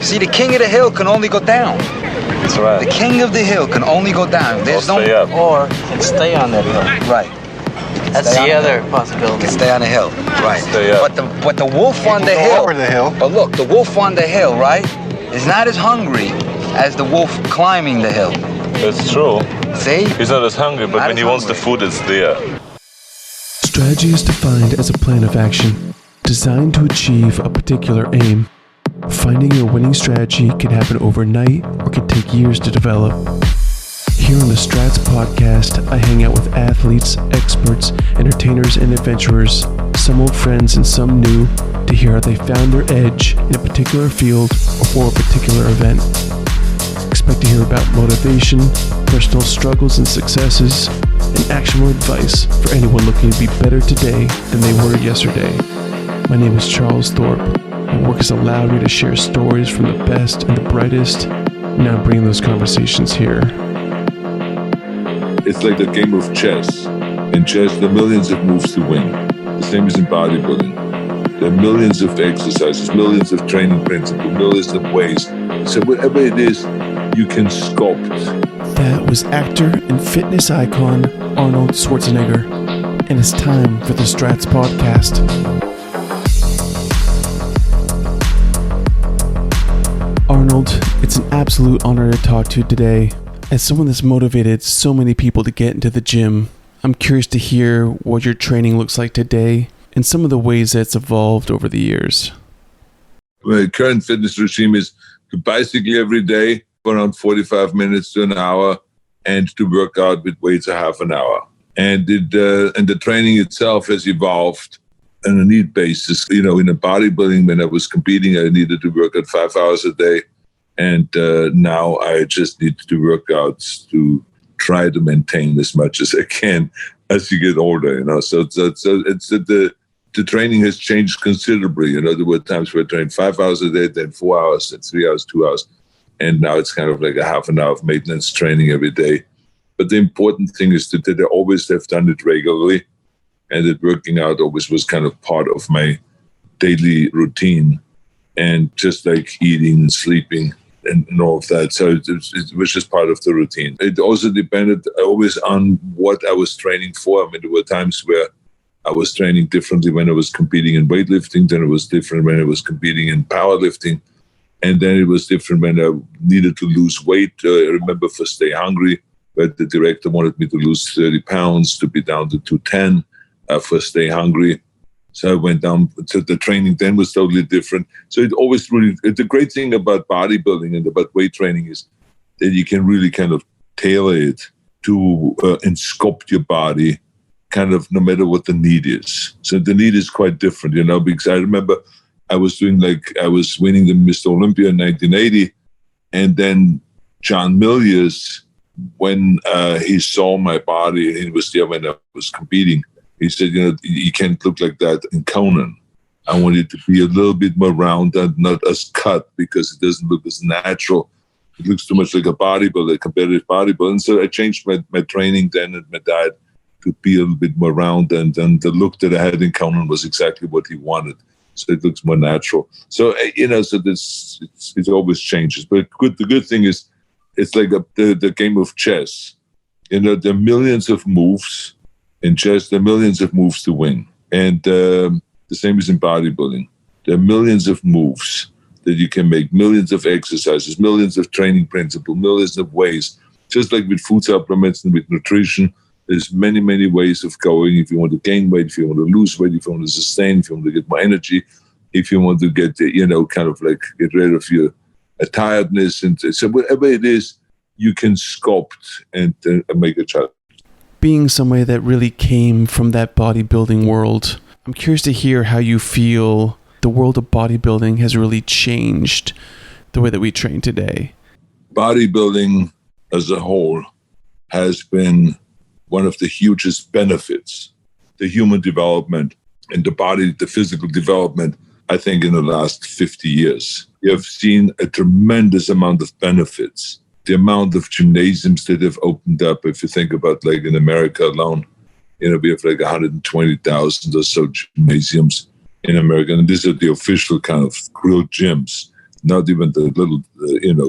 See, the king of the hill can only go down. That's right. The king of the hill can only go down. There's no... Stay up. Or can stay on that hill. Right. That's the other possibility. Can stay on the hill. Right. Stay up. But the wolf on the hill... over the hill. But look, the wolf on the hill, right, is not as hungry as the wolf climbing the hill. That's true. See? He's not as hungry, but when he wants the food, it's there. Strategy is defined as a plan of action designed to achieve a particular aim. Finding your winning strategy can happen overnight or can take years to develop. Here on the STRATS podcast, I hang out with athletes, experts, entertainers, and adventurers, some old friends and some new, to hear how they found their edge in a particular field or for a particular event. Expect to hear about motivation, personal struggles and successes, and actionable advice for anyone looking to be better today than they were yesterday. My name is Charles Thorp. My work has allowed me to share stories from the best and the brightest. Now I'm bringing those conversations here. It's like the game of chess. In chess, there are millions of moves to win. The same as in bodybuilding. There are millions of exercises, millions of training principles, millions of ways. So whatever it is, you can sculpt. That was actor and fitness icon Arnold Schwarzenegger. And it's time for the STRATS podcast. Arnold, it's an absolute honor to talk to you today. As someone that's motivated so many people to get into the gym, I'm curious to hear what your training looks like today and some of the ways that it's evolved over the years. My current fitness regime is to bicycle every day for around 45 minutes to an hour and to work out with weights a half an hour. And the training itself has evolved on a need basis. You know, in a bodybuilding, when I was competing, I needed to work out 5 hours a day. And now I just need to do workouts to try to maintain as much as I can as you get older, you know. So the training has changed considerably. You know, there were times where I trained 5 hours a day, then 4 hours, then 3 hours, 2 hours. And now it's kind of like a half an hour of maintenance training every day. But the important thing is that I always have done it regularly, and that working out always was kind of part of my daily routine, and just like eating and sleeping and all of that. So it was just part of the routine. It also depended always on what I was training for. I mean, there were times where I was training differently when I was competing in weightlifting, then it was different when I was competing in powerlifting, and then it was different when I needed to lose weight. I remember for Stay Hungry, where the director wanted me to lose 30 pounds to be down to 210 for Stay Hungry. So I went down, so the training then was totally different. So it always really, the great thing about bodybuilding and about weight training is that you can really kind of tailor it to and sculpt your body kind of no matter what the need is. So the need is quite different, you know, because I remember I was winning the Mr. Olympia in 1980, and then John Milius, when he saw my body, he was there when I was competing, he said, you know, you can't look like that in Conan. I want it to be a little bit more rounded, not as cut, because it doesn't look as natural. It looks too much like a bodybuilder, a competitive bodybuilder. And so I changed my training then and my diet to be a little bit more round. And the look that I had in Conan was exactly what he wanted. So it looks more natural. So, you know, so it always changes. But the good thing is, it's like the game of chess. You know, there are millions of moves. In chess, there are millions of moves to win. And the same as in bodybuilding. There are millions of moves that you can make, millions of exercises, millions of training principles, millions of ways. Just like with food supplements and with nutrition, there's many, many ways of going. If you want to gain weight, if you want to lose weight, if you want to sustain, if you want to get more energy, if you want to get, you know, kind of like get rid of your tiredness. And so whatever it is, you can sculpt and make a challenge. Being somebody that really came from that bodybuilding world, I'm curious to hear how you feel the world of bodybuilding has really changed the way that we train today. Bodybuilding as a whole has been one of the hugest benefits, the human development and the physical development, I think, in the last 50 years. You have seen a tremendous amount of benefits. The amount of gymnasiums that have opened up, if you think about like in America alone, you know, we have like 120,000 or so gymnasiums in America. And these are the official kind of real gyms. not even the little,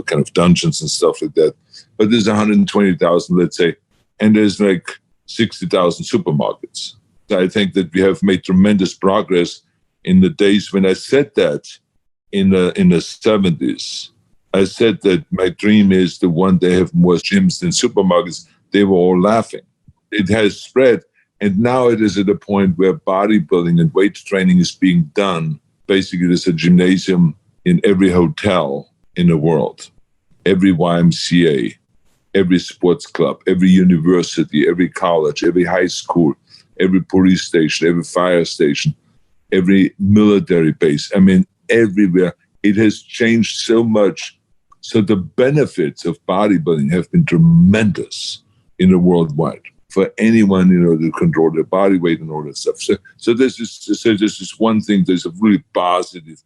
kind of dungeons and stuff like that. But there's 120,000, let's say, and there's like 60,000 supermarkets. I think that we have made tremendous progress in the days when I said that in the 70s. I said that my dream is to one day have more gyms than supermarkets. They were all laughing. It has spread. And now it is at a point where bodybuilding and weight training is being done. Basically, there's a gymnasium in every hotel in the world, every YMCA, every sports club, every university, every college, every high school, every police station, every fire station, every military base. I mean, everywhere. It has changed so much. So the benefits of bodybuilding have been tremendous in the worldwide for anyone, to control their body weight and all that stuff. So this is one thing. There's a really positive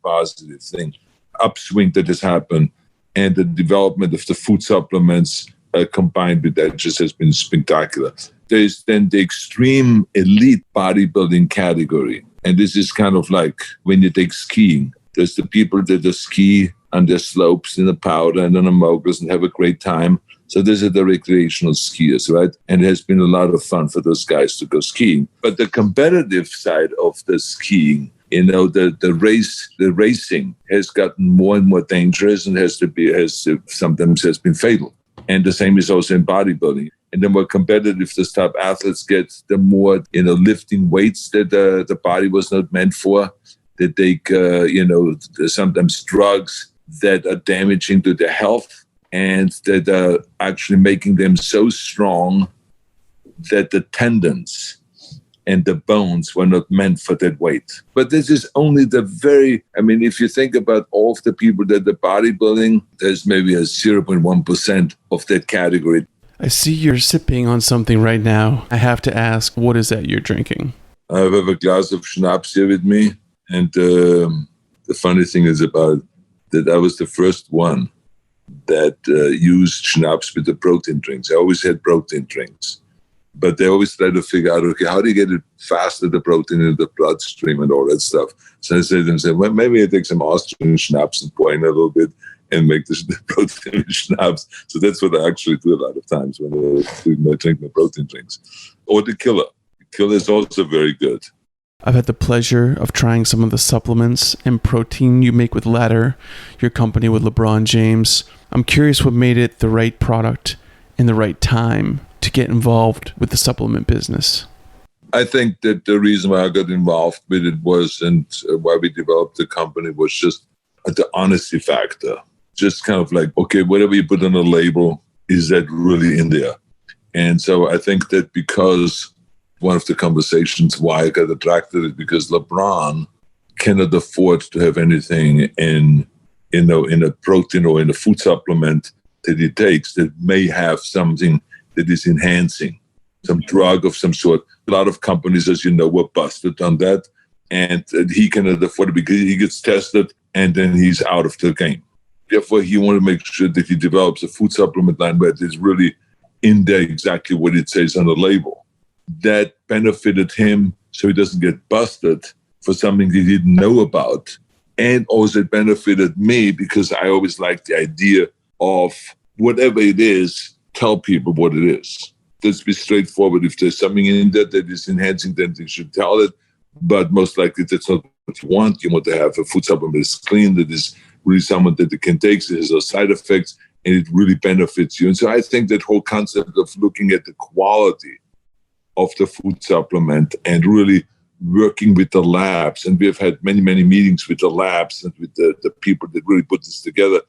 thing, upswing that has happened, and the development of the food supplements combined with that just has been spectacular. There's then the extreme elite bodybuilding category, and this is kind of like when you take skiing. There's the people that ski on their slopes in the powder and on the moguls and have a great time. So these are the recreational skiers, right? And it has been a lot of fun for those guys to go skiing. But the competitive side of the skiing, the racing has gotten more and more dangerous and sometimes has been fatal. And the same is also in bodybuilding. And the more competitive the top athletes get, the more, lifting weights that the body was not meant for. They take, sometimes drugs that are damaging to their health and that are actually making them so strong that the tendons and the bones were not meant for that weight. But this is only if you think about all of the people that are bodybuilding, there's maybe a 0.1% of that category. I see you're sipping on something right now. I have to ask, what is that you're drinking? I have a glass of schnapps here with me. And the funny thing is about that I was the first one that used schnapps with the protein drinks. I always had protein drinks. But they always try to figure out, okay, how do you get it faster, the protein in the bloodstream and all that stuff? So I said to themselves, well, maybe I take some Austrian schnapps and pour in a little bit and make the protein schnapps. So that's what I actually do a lot of times when I drink my protein drinks. Or the Killer. The Killer is also very good. I've had the pleasure of trying some of the supplements and protein you make with Ladder, your company with LeBron James. I'm curious what made it the right product in the right time to get involved with the supplement business. I think that the reason why I got involved with it was, and why we developed the company, was just the honesty factor. Just kind of like, okay, whatever you put on a label, is that really in there? And so I think that because one of the conversations why I got attracted is because LeBron cannot afford to have anything in a protein or in a food supplement that he takes that may have something that is enhancing, some drug of some sort. A lot of companies, as you know, were busted on that, and he cannot afford it because he gets tested and then he's out of the game. Therefore, he wanted to make sure that he develops a food supplement line where it is really in there exactly what it says on the label. That benefited him so he doesn't get busted for something he didn't know about. And also it benefited me because I always liked the idea of whatever it is, tell people what it is. Let's be straightforward. If there's something in there that is enhancing, then you should tell it. But most likely that's not what you want. You want to have a food supplement that is clean, that is really someone that it can take, so it has no side effects, and it really benefits you. And so I think that whole concept of looking at the quality of the food supplement and really working with the labs, and we've had many, many meetings with the labs and with the people that really put this together.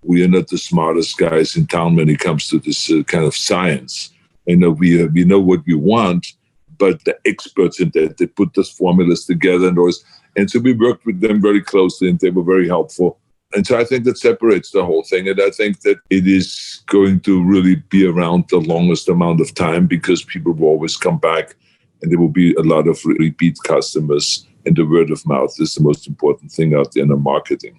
We are not the smartest guys in town when it comes to this kind of science. We know what we want, but the experts in that, they put those formulas together and so we worked with them very closely and they were very helpful. And so I think that separates the whole thing. And I think that it is going to really be around the longest amount of time because people will always come back and there will be a lot of repeat customers. And the word of mouth is the most important thing out there in the marketing.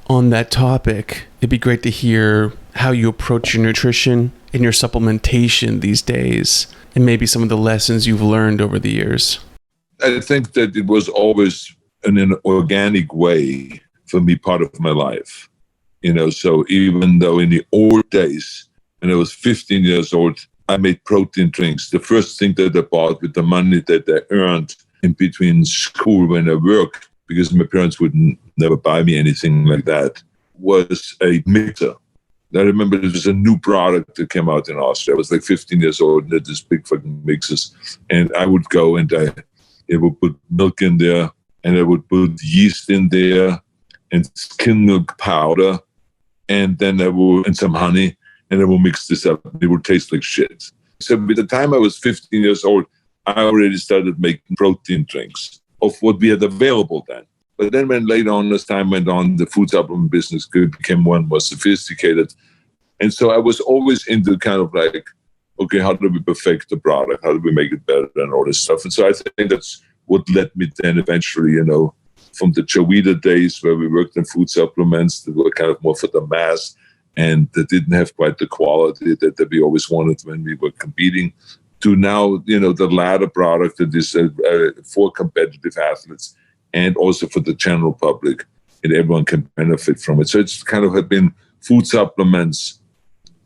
On that topic, it'd be great to hear how you approach your nutrition and your supplementation these days, and maybe some of the lessons you've learned over the years. I think that it was always in an organic way for me, part of my life. So even though in the old days, when I was 15 years old, I made protein drinks. The first thing that I bought with the money that I earned in between school when I worked, because my parents would never buy me anything like that, was a mixer. I remember there was a new product that came out in Austria. I was like 15 years old and had this big fucking mixers. And I would go and I would put milk in there, and I would put yeast in there and skim milk powder, and then and some honey, and I will mix this up. It would taste like shit. So by the time I was 15 years old, I already started making protein drinks of what we had available then. But then when later on, as time went on, the food supplement business became more and more sophisticated. And so I was always into kind of like, okay, how do we perfect the product? How do we make it better and all this stuff? And so I think that's what led me then eventually, from the Jovita days where we worked in food supplements that were kind of more for the mass and that didn't have quite the quality that we always wanted when we were competing, to now, the latter product that is for competitive athletes and also for the general public, and everyone can benefit from it. So it's kind of had been food supplements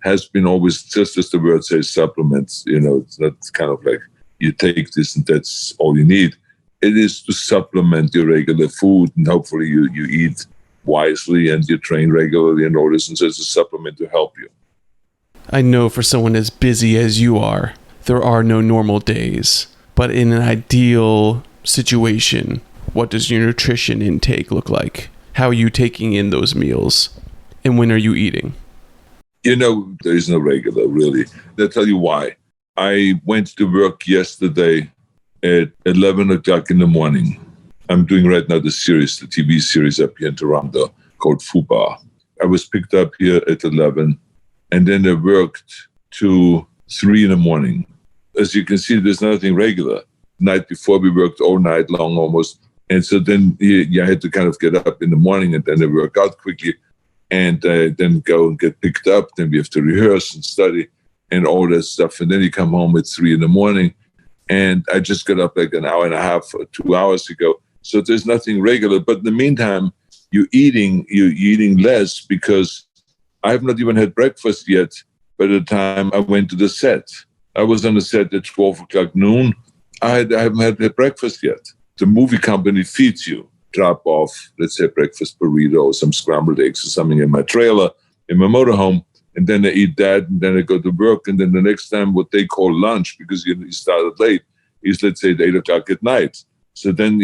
has been always, just as the word says, supplements. It's not kind of like you take this and that's all you need. It is to supplement your regular food, and hopefully you eat wisely and you train regularly and all this, and so it's a supplement to help you. I know for someone as busy as you are, there are no normal days, but in an ideal situation, what does your nutrition intake look like? How are you taking in those meals? And when are you eating? There is no regular, really. I'll tell you why. I went to work yesterday at 11 o'clock in the morning. I'm doing right now the TV series up here in Toronto called Fubar. I was picked up here at 11, and then I worked to 3 in the morning. As you can see, there's nothing regular. Night before, we worked all night long almost. And so then you had to kind of get up in the morning and then I work out quickly and then go and get picked up. Then we have to rehearse and study and all that stuff. And then you come home at 3 in the morning. And I just got up like an hour and a half or 2 hours ago. So there's nothing regular. But in the meantime, you're eating less because I have not even had breakfast yet by the time I went to the set. I was on the set at 12 o'clock noon. I haven't had breakfast yet. The movie company feeds you, drop off, let's say, breakfast burrito or some scrambled eggs or something in my trailer, in my motorhome, and then I eat that, and then I go to work, and then the next time what they call lunch, because you started late, is, let's say, at 8 o'clock at night. So then,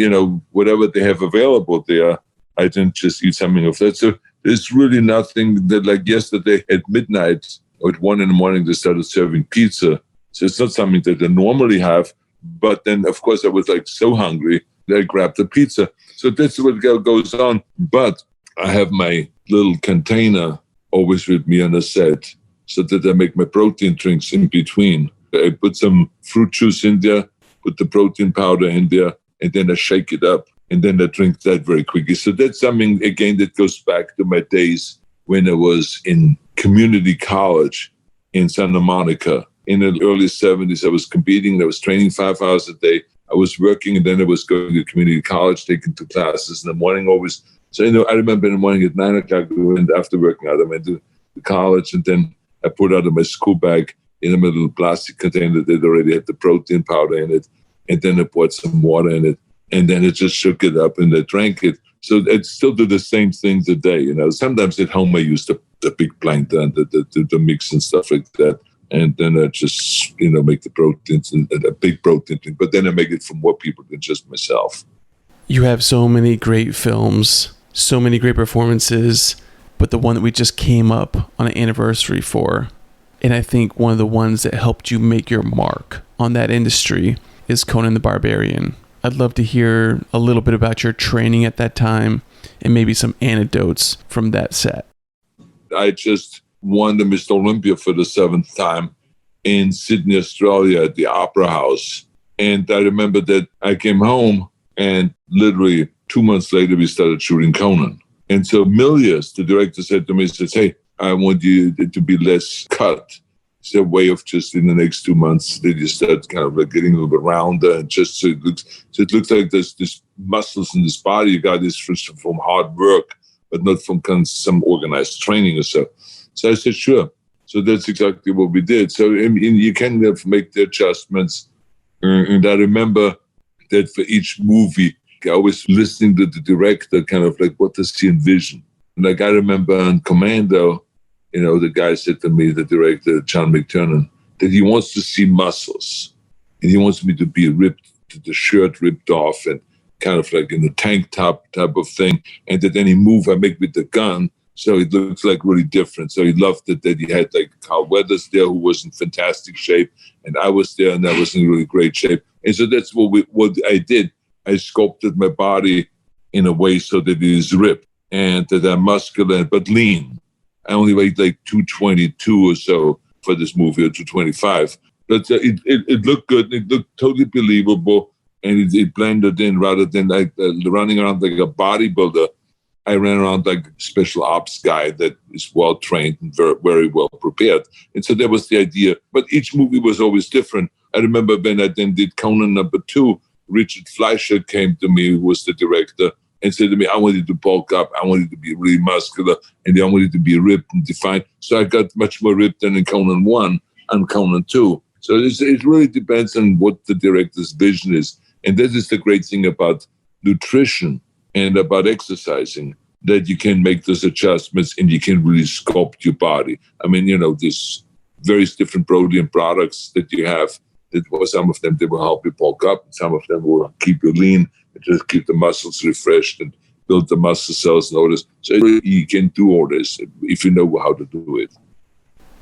whatever they have available there, I then just eat something of that. So there's really nothing that, like yesterday at midnight or at 1 in the morning, they started serving pizza. So it's not something that I normally have. But then, of course, I was like so hungry that I grabbed the pizza. So that's what goes on. But I have my little container always with me on the set so that I make my protein drinks in between. I put some fruit juice in there, put the protein powder in there, and then I shake it up. And then I drink that very quickly. So that's something, again, that goes back to my days when I was in community college in Santa Monica. In the early 70s, I was competing. I was training 5 hours a day. I was working, and then I was going to community college, taking 2 classes in the morning always. So, I remember in the morning at 9 o'clock, and after working out, I went to college, and then I put out of my school bag in a little plastic container that already had the protein powder in it, and then I poured some water in it, and then I just shook it up, and I drank it. So I'd still do the same thing today. Sometimes at home I use the big blender and the mix and stuff like that. And then I just, make the proteins and a big protein thing. But then I make it for more people than just myself. You have so many great films, so many great performances, but the one that we just came up on an anniversary for, and I think one of the ones that helped you make your mark on that industry, is Conan the Barbarian. I'd love to hear a little bit about your training at that time and maybe some anecdotes from that set. I just won the Mr. Olympia for the 7th time in Sydney, Australia at the Opera House. And I remember that I came home and literally 2 months later, we started shooting Conan. And so Milius, the director, said to me, hey, I want you to be less cut. It's a way of just in the next 2 months, that you start kind of like getting a little bit rounder and just so it looks like there's this muscles in this body you got this from hard work. but not from some organized training or so. So I said, sure. So that's exactly what we did. So you can make the adjustments. And I remember that for each movie, I was listening to the director, kind of like, what does he envision? Like I remember on Commando, the guy said to me, the director, John McTiernan, that he wants to see muscles. And he wants me to be ripped, the shirt ripped off and kind of like in a tank top type of thing. And that any move I make with the gun, so it looks like really different. So he loved it that he had like Carl Weathers there, who was in fantastic shape. And I was there and I was in really great shape. And so that's what I did. I sculpted my body in a way so that it is ripped and that I'm muscular but lean. I only weighed like 222 or so for this movie, or 225. But it looked good. It looked totally believable. And it blended in rather than like running around like a bodybuilder. I ran around like a special ops guy that is well-trained and very, very well prepared. And so that was the idea. But each movie was always different. I remember when I then did Conan #2, Richard Fleischer came to me, who was the director, and said to me, I wanted to bulk up. I wanted to be really muscular, and I wanted to be ripped and defined. So I got much more ripped than in Conan 1 and Conan 2. So it really depends on what the director's vision is. And that is the great thing about nutrition and about exercising, that you can make those adjustments and you can really sculpt your body. I mean, these various different protein products that you have, some of them, they will help you bulk up, and some of them will keep you lean and just keep the muscles refreshed and build the muscle cells and all this. So you can do all this if you know how to do it.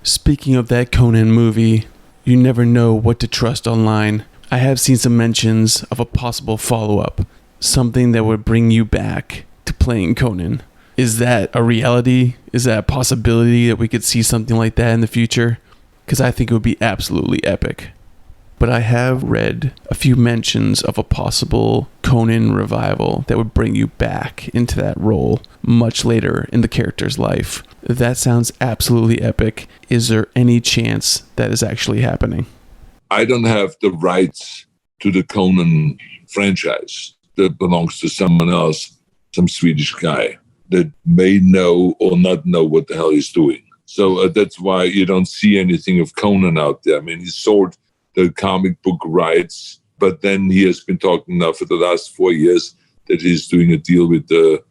Speaking of that Conan movie, you never know what to trust online. I have seen some mentions of a possible follow-up, something that would bring you back to playing Conan. Is that a reality? Is that a possibility that we could see something like that in the future? Because I think it would be absolutely epic. But I have read a few mentions of a possible Conan revival that would bring you back into that role much later in the character's life. That sounds absolutely epic. Is there any chance that is actually happening? I don't have the rights to the Conan franchise. That belongs to someone else, some Swedish guy that may know or not know what the hell he's doing. So that's why you don't see anything of Conan out there. I mean, he sold the comic book rights, but then he has been talking now for the last 4 years that he's doing a deal with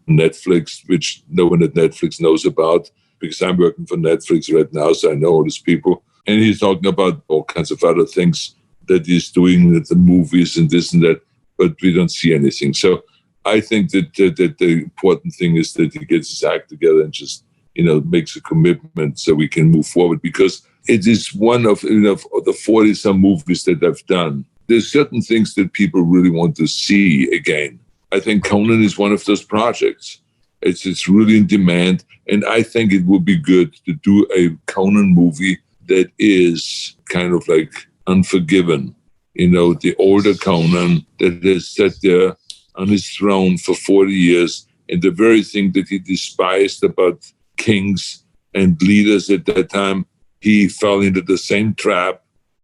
Netflix, which no one at Netflix knows about, because I'm working for Netflix right now, so I know all these people. And he's talking about all kinds of other things that he's doing, the movies and this and that, but we don't see anything. So I think that the important thing is that he gets his act together and just, makes a commitment so we can move forward, because it is one of the 40-some movies that I've done. There's certain things that people really want to see again. I think Conan is one of those projects. It's really in demand, and I think it would be good to do a Conan movie that is kind of like Unforgiven. The older Conan that has sat there on his throne for 40 years, and the very thing that he despised about kings and leaders at that time, he fell into the same trap.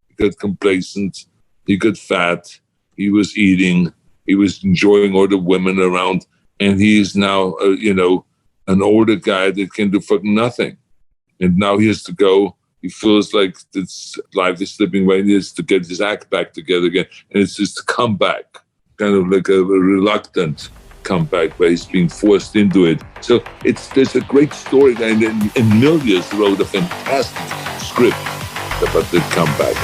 He got complacent, he got fat, he was eating, he was enjoying all the women around, and he is now, an older guy that can do fucking nothing. And now he has to go. He feels like this life is slipping away. He has to get his act back together again. And it's just a comeback, kind of like a reluctant comeback where he's being forced into it. So there's a great story, and Milius wrote a fantastic script about the comeback.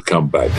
Comeback.